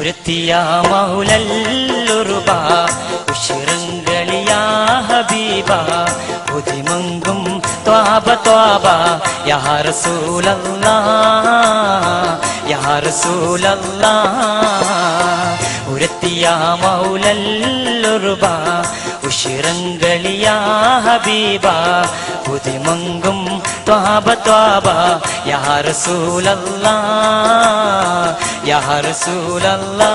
ഉരത്തിയ മൗലല്ലുറുബ ഉശിറങ്കളിയ ഹബീബ ഉദിമങ്കും ത്വാബ ത്വാബ യാ റസൂലല്ലാഹ് യാ റസൂലല്ലാഹ് ഉരത്തിയ മൗലല്ലുറുബ ഉശിറങ്കളിയ ഹബീബ ഉദിമങ്കും ത്വാബ ത്വാബ യാ റസൂലല്ലാഹ് യാ റസൂലല്ലാഹ്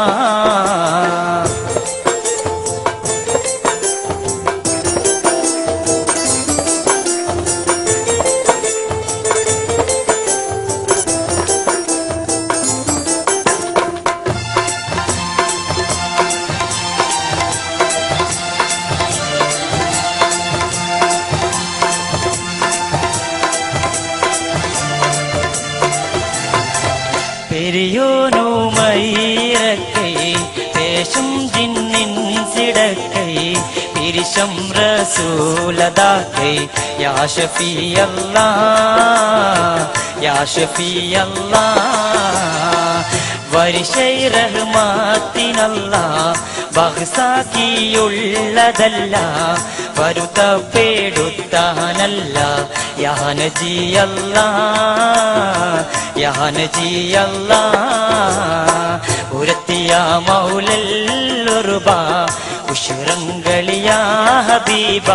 പെരിയോനുമൈരക്കൈ ദേശം ജിന്നിൻ സിടക്കൈ പിരിശം റസൂലദാക്കൈ യാ ഷഫീഅല്ലാഹ് യാ ഷഫീഅല്ലാഹ് വരിശൈ റഹ്മത്തിനല്ലാഹ് ബഹ്സാക്കിയുള്ളതല്ല വരുത്തപ്പെടുത്താനല്ല യാ നജിയല്ലാഹ് യാ നജിയല്ലാഹ് ഉരത്തിയ മൗലല്ലുറുബ ഉശിറങ്കളിയ ഹബീബ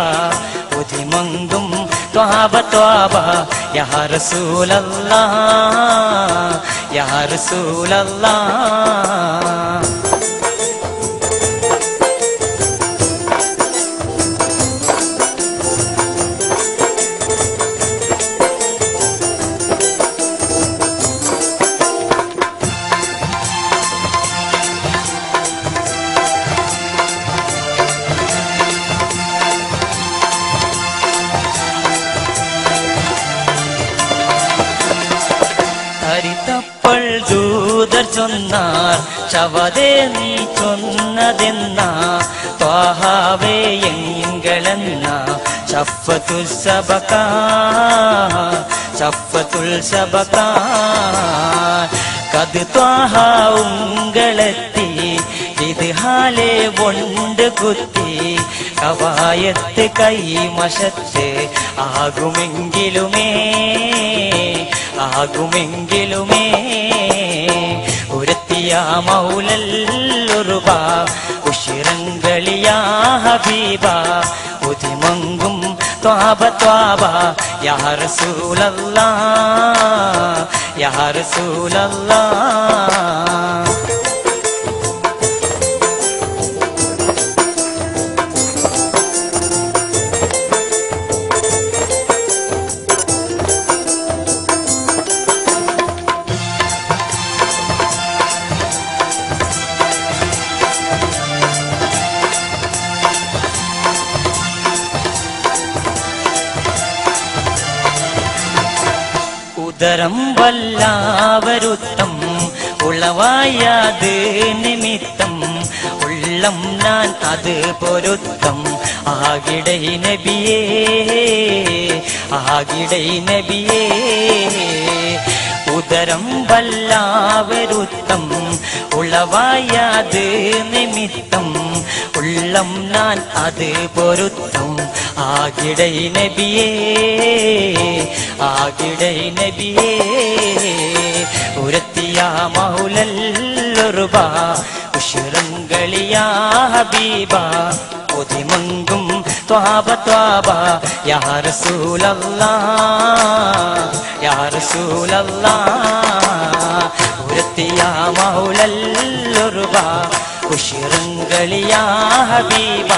ഉദിമങ്കും ത്വാബ ത്വാബ യാ റസൂലല്ലാഹ് യാ റസൂലല്ലാഹ് തരിതപ്പൾ ദൂതർ ചൊന്നാർ ചവതേ നീ ചൊന്നതെന്ന ത്വാഹാവേ എങ്കളെന്ന ശഫത്തുൽ സബക ശഫത്തുൽ സബക കത് ത്വാഹ ഉങ്കളെത്തി ഇത് ഹാലേ വൊണ്ട് കുത്തി കവായത്ത് കൈമശത്ത് ആകുമെങ്കിലുമേ ആകുമെങ്കിലുമേ ഉരത്തിയ മൗലല്ലുറുബ ഉശിറങ്കളിയ ഹബീബ ഉദിമങ്കും ത്വാബ ത്വാബ യാ റസൂലല്ലാഹ് യാ റസൂലല്ലാഹ് ഉദരം വല്ലാവരുത്തം ഉളവായത് നിമിത്തം ഉള്ളം ഞാൻ അത് പൊരുത്തം ആകിടൈ നബിയേ ആകിടൈ നബിയേ ഉദരം വല്ലാവരുത്തം ഉളവായത് നിമിത്തം ഉള്ളം ഞാൻ അത് പൊരുത്തം ആകിടൈ നബിയേ ആകിടൈ നബിയേ ഉരത്തിയ മൗലല്ലുറുബ ഉശിറങ്കളിയ ഹബീബ ഉദിമങ്കും ത്വാബ ത്വാബ യാ റസൂലല്ലാഹ് യാ റസൂലല്ലാഹ് ഉരത്തിയ മൗലല്ലുറുബ ഉശിറങ്കളിയ ഹബീബ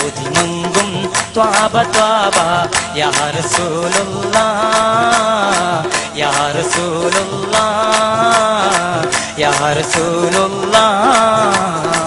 ഉദിമങ്കും ത്വാബ ത്വാബ യാ റസൂലുള്ളാഹ് യാ റസൂലുള്ളാഹ് യാ റസൂലുള്ളാഹ്